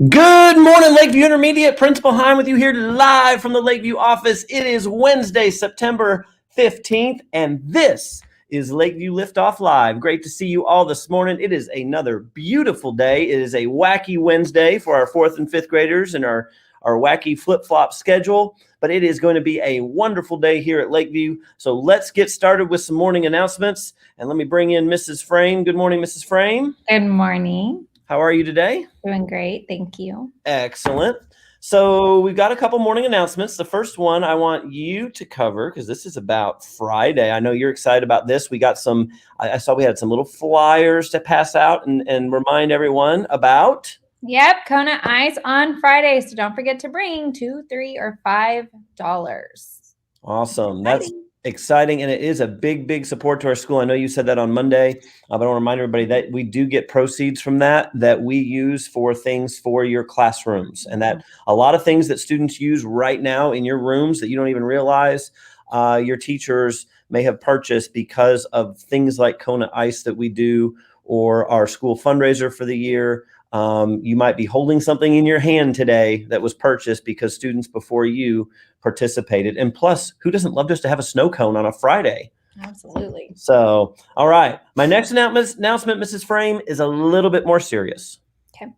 Good morning, Lakeview Intermediate. Principal Hein with you here live from the Lakeview office. It is Wednesday, September 15th, and this is Lakeview Liftoff Live. Great to see you all this morning. It is another beautiful day. It is a wacky Wednesday for our 4th and 5th graders and our wacky flip-flop schedule, but it is going to be a wonderful day here at Lakeview. So let's get started with some morning announcements, and let me bring in Mrs. Frame. Good morning, Mrs. Frame. Good morning. How are you today? Doing great, thank you. Excellent. So we've got a couple morning announcements. The first one I want you to cover, because this is about Friday. I know you're excited about this. We got some, I saw we had some little flyers to pass out and remind everyone about. Yep, Kona Ice on Friday. So don't forget to bring $2, $3, or $5. Awesome. That's exciting. And it is a big support to our school. I know you said that on Monday, but I want to remind everybody that we do get proceeds from that we use for things for your classrooms, and that a lot of things that students use right now in your rooms that you don't even realize your teachers may have purchased because of things like Kona Ice that we do, or our school fundraiser for the year. You might be holding something in your hand today that was purchased because students before you participated. And plus, who doesn't love just to have a snow cone on a Friday? Absolutely. So, all right. My next announcement, Mrs. Frame, is a little bit more serious. Okay.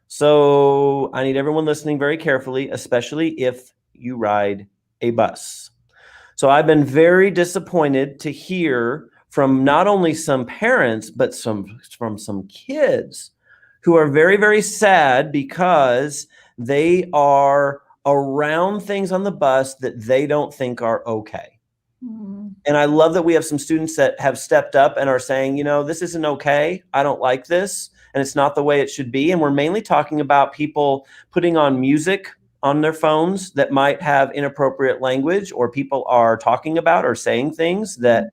So I need everyone listening very carefully, especially if you ride a bus. So I've been very disappointed to hear from not only some parents, but from some kids who are very sad because they are around things on the bus that they don't think are okay. Mm-hmm. And I love that we have some students that have stepped up and are saying, you know, this isn't okay. I don't like this, and it's not the way it should be. And we're mainly talking about people putting on music on their phones that might have inappropriate language, or people are talking about or saying things that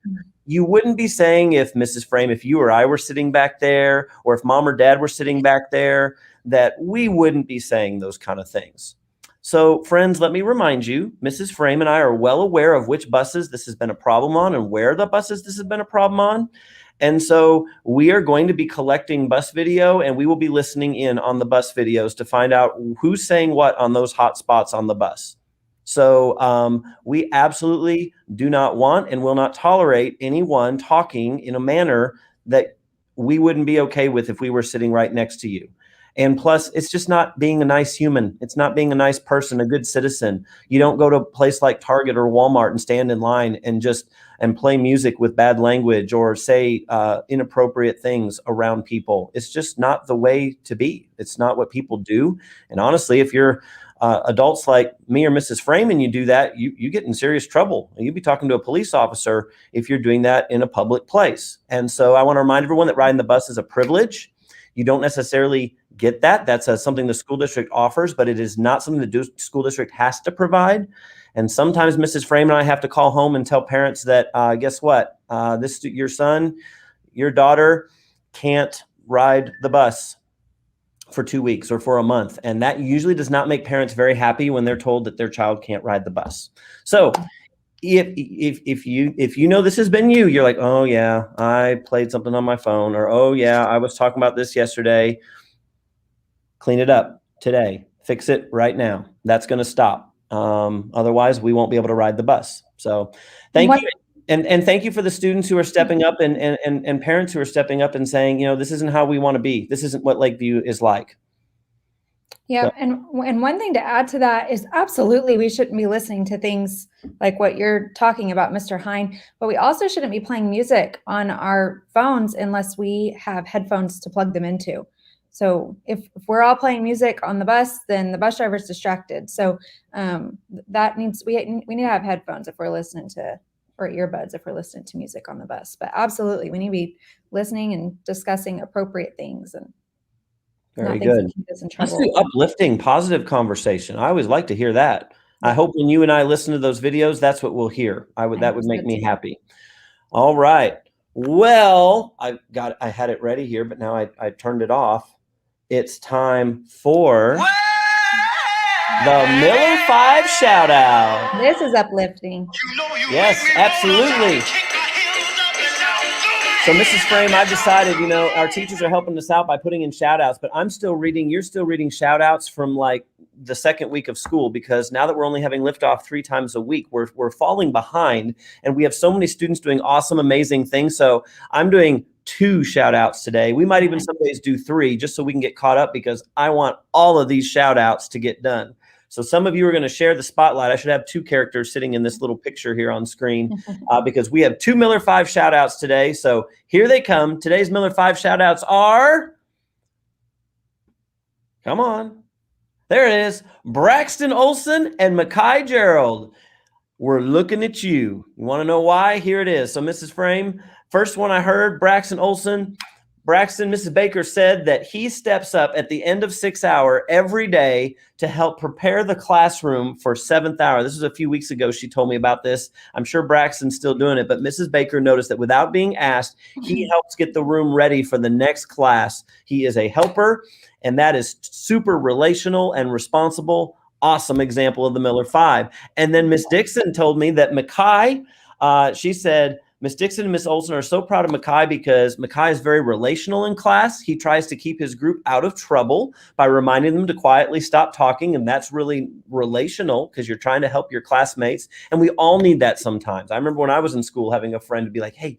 you wouldn't be saying if Mrs. Frame, if you or I were sitting back there, or if mom or dad were sitting back there, that we wouldn't be saying those kind of things. So friends, let me remind you, Mrs. Frame and I are well aware of which buses this has been a problem on and where the buses this has been a problem on. And so we are going to be collecting bus video, and we will be listening in on the bus videos to find out who's saying what on those hot spots on the bus. So we absolutely do not want and will not tolerate anyone talking in a manner that we wouldn't be okay with if we were sitting right next to you. And plus, it's just not being a nice human. It's not being a nice person, a good citizen. You don't go to a place like Target or Walmart and stand in line and play music with bad language or say inappropriate things around people. It's just not the way to be. It's not what people do. And honestly, if you're adults like me or Mrs. Frame and you do that, you get in serious trouble. You'd be talking to a police officer if you're doing that in a public place. And so I want to remind everyone that riding the bus is a privilege. You don't necessarily get that. That's something the school district offers, but it is not something the school district has to provide. And sometimes Mrs. Frame and I have to call home and tell parents that, guess what? Your son, your daughter can't ride the bus for 2 weeks or for a month. And that usually does not make parents very happy when they're told that their child can't ride the bus. So if you know this has been you, you're like, oh yeah, I played something on my phone, or oh yeah, I was talking about this yesterday. Clean it up today. Fix it right now. That's going to stop. Otherwise, we won't be able to ride the bus. So thank you. And thank you for the students who are stepping up and parents who are stepping up and saying, you know, this isn't how we want to be. This isn't what Lakeview is like. Yeah. So. And one thing to add to that is absolutely we shouldn't be listening to things like what you're talking about, Mr. Hein, but we also shouldn't be playing music on our phones unless we have headphones to plug them into. So if we're all playing music on the bus, then the bus driver's distracted. So that means we need to have headphones if we're listening to, or earbuds if we're listening to music on the bus. But absolutely, we need to be listening and discussing appropriate things and very good. Let's do uplifting, positive conversation. I always like to hear that. I hope when you and I listen to those videos, that's what we'll hear. That would make me happy. All right. Well, I had it ready here, but now I turned it off. It's time for the Miller 5 shout out. This is uplifting. Yes, absolutely. So, Mrs. Frame, I've decided, our teachers are helping us out by putting in shout outs, but you're still reading shout outs from like the second week of school, because now that we're only having liftoff 3 times a week, we're falling behind, and we have so many students doing awesome, amazing things. So I'm doing 2 shout outs today. We might even some days do 3, just so we can get caught up, because I want all of these shout outs to get done. So some of you are going to share the spotlight. I should have 2 characters sitting in this little picture here on screen, because we have 2 Miller 5 shout outs today. So here they come. Today's Miller 5 shout outs are, come on, there it is, Braxton Olson and Mackay Gerald. We're looking at you. You want to know why? Here it is. So Mrs. Frame, first one I heard, Braxton Olson. Braxton, Mrs. Baker said that he steps up at the end of 6 hour every day to help prepare the classroom for 7th hour. This was a few weeks ago. She told me about this. I'm sure Braxton's still doing it, but Mrs. Baker noticed that without being asked, he helps get the room ready for the next class. He is a helper, and that is super relational and responsible. Awesome example of the Miller 5. And then Miss Dixon told me that Mackay, she said, Miss Dixon and Miss Olson are so proud of Mackay because Mackay is very relational in class. He tries to keep his group out of trouble by reminding them to quietly stop talking, and that's really relational because you're trying to help your classmates, and we all need that sometimes. I remember when I was in school having a friend to be like, hey,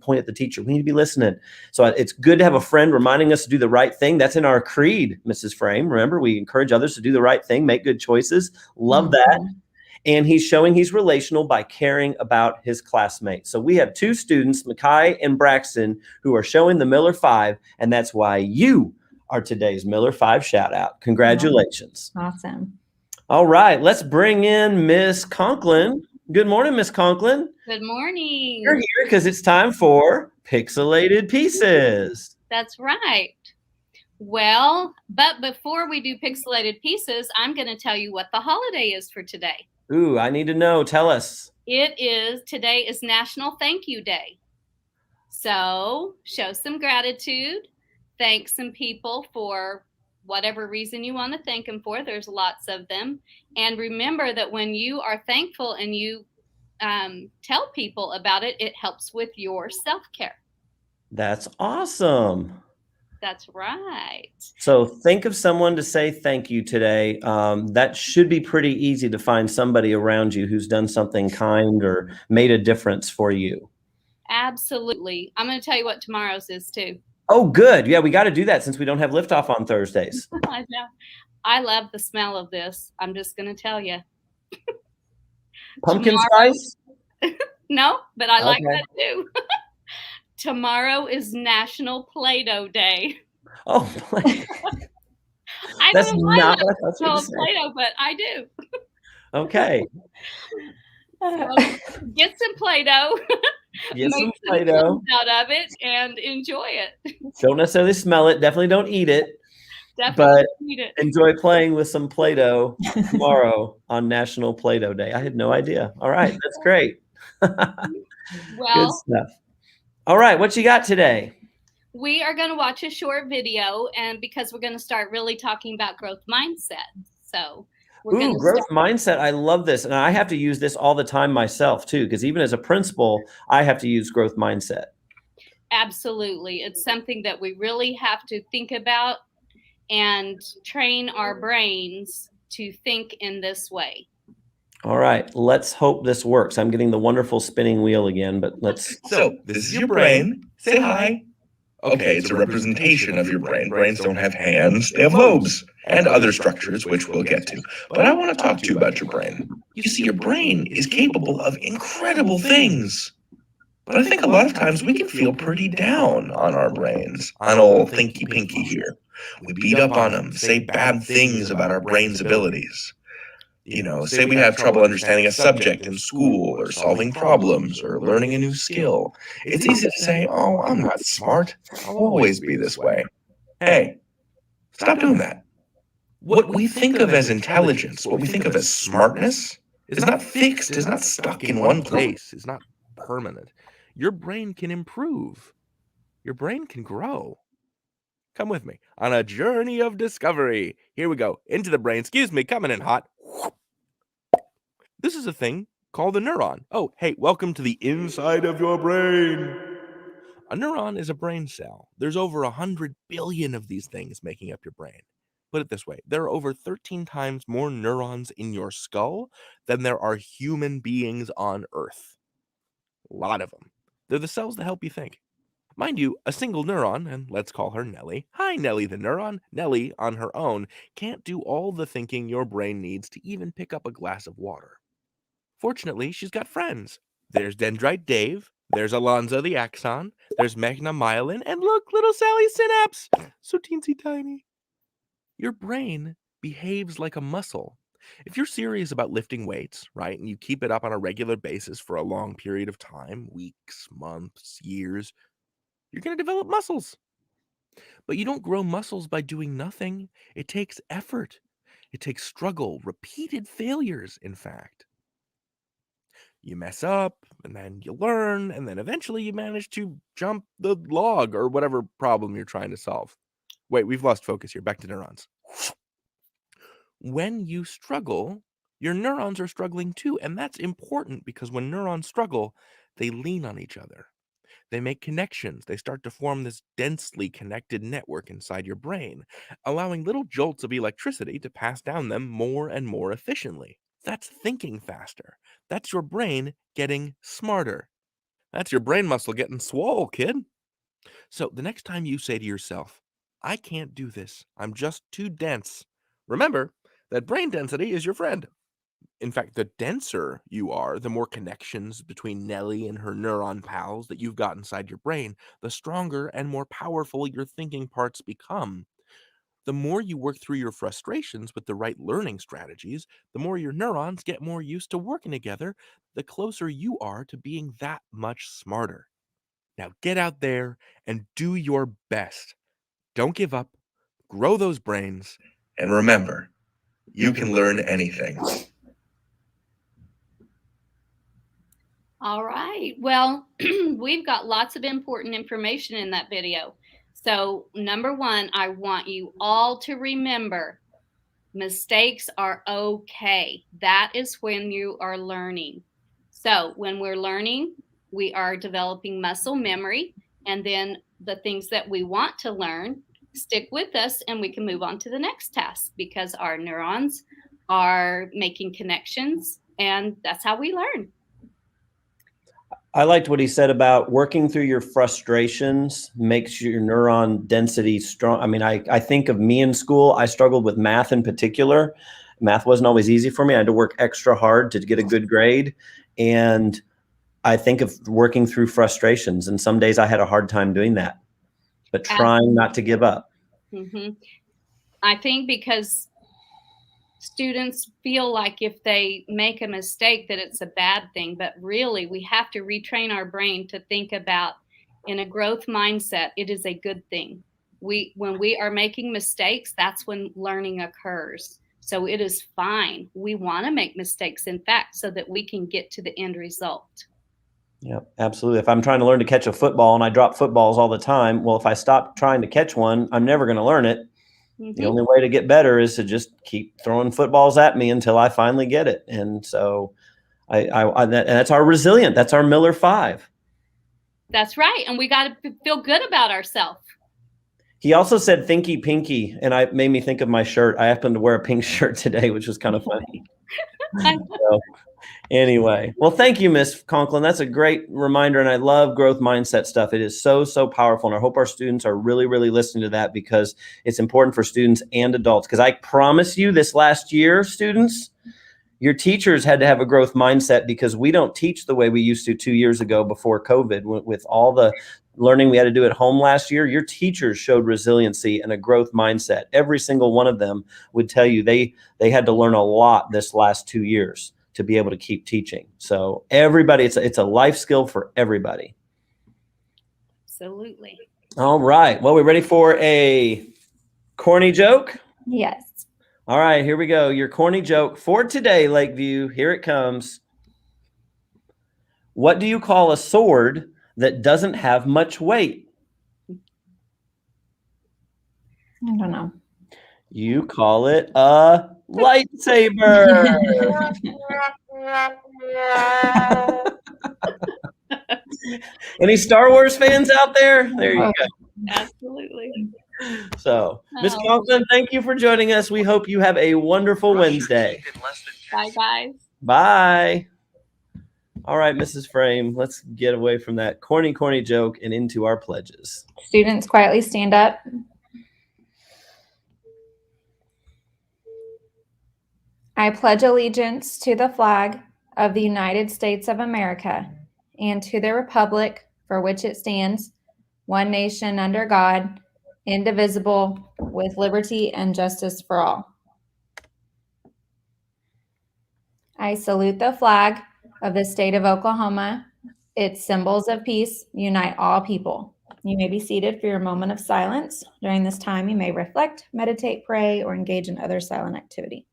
point at the teacher. We need to be listening. So it's good to have a friend reminding us to do the right thing. That's in our creed, Mrs. Frame. Remember, we encourage others to do the right thing, make good choices. Love that. And he's showing he's relational by caring about his classmates. So we have 2 students, Mackay and Braxton, who are showing the Miller 5, and that's why you are today's Miller 5 shout out. Congratulations. Awesome. All right, let's bring in Miss Conklin. Good morning, Miss Conklin. Good morning. You're here because it's time for Pixelated Pieces. That's right. Well, but before we do Pixelated Pieces, I'm going to tell you what the holiday is for today. Ooh, I need to know. Tell us. Today is National Thank You Day. So show some gratitude. Thank some people for whatever reason you want to thank them for. There's lots of them. And remember that when you are thankful and you tell people about it, it helps with your self-care. That's awesome. That's right. So think of someone to say thank you today. That should be pretty easy to find somebody around you who's done something kind or made a difference for you. Absolutely. I'm going to tell you what tomorrow's is too. Oh, good. Yeah, we got to do that since we don't have liftoff on Thursdays. I know. I love the smell of this. I'm just going to tell you. Pumpkin spice? No, but I like that too. Tomorrow is National Play-Doh Day. Oh, I that's don't know not why what I thought you were saying. Play-Doh, but I do. Okay. So get some Play-Doh. Get some Make Play-Doh out of it and enjoy it. Don't necessarily smell it. Definitely don't eat it. Definitely But eat it. enjoy playing with some Play-Doh tomorrow on National Play-Doh Day. I had no idea. All right, that's great. Good stuff. All right, what you got today? We are going to watch a short video, and because we're going to start really talking about growth mindset. So growth mindset. I love this. And I have to use this all the time myself too, because even as a principal, I have to use growth mindset. Absolutely. It's something that we really have to think about and train our brains to think in this way. All right, let's hope this works. I'm getting the wonderful spinning wheel again, but let's. So this is your brain. Say hi. Okay, it's a representation of your brain. Brains don't have hands, they have lobes and other structures, which we'll get to. But I want to talk to you about your brain. You see, your brain is capable of incredible things. But I think a lot of times we can feel pretty down on our brains, on old Thinky Pinky here. We beat up on them, say bad things about our brain's abilities. You know, say we have trouble understanding a subject in school or solving problems or learning a new skill. It's easy to say, oh, I'm not smart. I'll always be this way. Hey, stop doing that. What we think of as intelligence, what we think of as smartness, is not fixed, is not stuck in one place, is not permanent. Your brain can improve. Your brain can grow. Come with me on a journey of discovery. Here we go. Into the brain. Excuse me, coming in hot. This is a thing called a neuron. Oh, hey, welcome to the inside of your brain. A neuron is a brain cell. There's over 100 billion of these things making up your brain. Put it this way, there are over 13 times more neurons in your skull than there are human beings on Earth. A lot of them. They're the cells that help you think. Mind you, a single neuron, and let's call her Nellie. Hi, Nellie the neuron. Nellie, on her own, can't do all the thinking your brain needs to even pick up a glass of water. Fortunately, she's got friends. There's Dendrite Dave, there's Alonzo the Axon, there's Magna Myelin, and look, little Sally Synapse! So teensy tiny. Your brain behaves like a muscle. If you're serious about lifting weights, right, and you keep it up on a regular basis for a long period of time, weeks, months, years, you're going to develop muscles. But you don't grow muscles by doing nothing. It takes effort. It takes struggle, repeated failures, in fact. You mess up, and then you learn, and then eventually you manage to jump the log or whatever problem you're trying to solve. Wait, we've lost focus here. Back to neurons. When you struggle, your neurons are struggling too, and that's important because when neurons struggle, they lean on each other. They make connections. They start to form this densely connected network inside your brain, allowing little jolts of electricity to pass down them more and more efficiently. That's thinking faster. That's your brain getting smarter. That's your brain muscle getting swole, kid. So the next time you say to yourself, I can't do this, I'm just too dense, remember that brain density is your friend. In fact, the denser you are, the more connections between Nellie and her neuron pals that you've got inside your brain, the stronger and more powerful your thinking parts become. The more you work through your frustrations with the right learning strategies, the more your neurons get more used to working together, the closer you are to being that much smarter. Now get out there and do your best. Don't give up. Grow those brains. And remember, you can learn anything. All right. Well, we've got lots of important information in that video. So, number one, I want you all to remember mistakes are okay. That is when you are learning. So, when we're learning, we are developing muscle memory, and then the things that we want to learn stick with us, and we can move on to the next task because our neurons are making connections, and that's how we learn. I liked what he said about working through your frustrations makes your neuron density strong. I mean, I think of me in school. I struggled with math in particular. Math wasn't always easy for me. I had to work extra hard to get a good grade. And I think of working through frustrations. And some days I had a hard time doing that, but trying not to give up. Mm-hmm. I think because students feel like if they make a mistake that it's a bad thing, but really we have to retrain our brain to think about in a growth mindset, it is a good thing. When we are making mistakes, that's when learning occurs. So it is fine. We want to make mistakes, in fact, so that we can get to the end result. Yeah, absolutely. If I'm trying to learn to catch a football and I drop footballs all the time, well, if I stop trying to catch one, I'm never going to learn it. Mm-hmm. The only way to get better is to just keep throwing footballs at me until I finally get it. And so and that's our resilient. That's our Miller 5. That's right. And we got to feel good about ourselves. He also said thinky pinky, and it made me think of my shirt. I happened to wear a pink shirt today, which was kind of funny. So, anyway, well, thank you, Miss Conklin. That's a great reminder, and I love growth mindset stuff. It is so, so powerful, and I hope our students are really, really listening to that because it's important for students and adults. Because I promise you this last year, students, your teachers had to have a growth mindset because we don't teach the way we used to 2 years ago before COVID. With all the learning we had to do at home last year, your teachers showed resiliency and a growth mindset. Every single one of them would tell you they had to learn a lot this last 2 years to be able to keep teaching. So everybody, it's a life skill for everybody. Absolutely. All right. Well, we ready for a corny joke? Yes. All right, here we go. Your corny joke for today, Lakeview. Here it comes. What do you call a sword that doesn't have much weight? I don't know. You call it a lightsaber. Any Star Wars fans out there? There you go. Absolutely. So, Miss Oh. Conklin, thank you for joining us. We hope you have a wonderful Wednesday. Bye, guys. Bye. All right, Mrs. Frame, let's get away from that corny joke and into our pledges. Students, quietly stand up. I pledge allegiance to the flag of the United States of America and to the republic for which it stands, one nation under God, indivisible, with liberty and justice for all. I salute the flag of the state of Oklahoma. Its symbols of peace unite all people. You may be seated for your moment of silence. During this time, you may reflect, meditate, pray, or engage in other silent activity.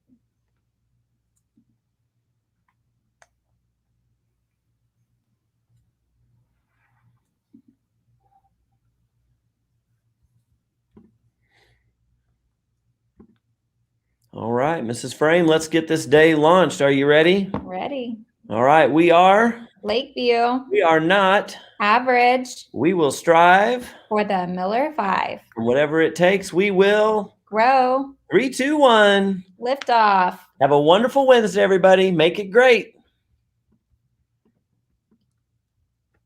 All right, Mrs. Frame, let's get this day launched. Are you ready? Ready. All right, we are. Lakeview. We are not. Average. We will strive. For the Miller 5. For whatever it takes, we will. Grow. 3, 2, 1. Liftoff. Have a wonderful Wednesday, everybody. Make it great.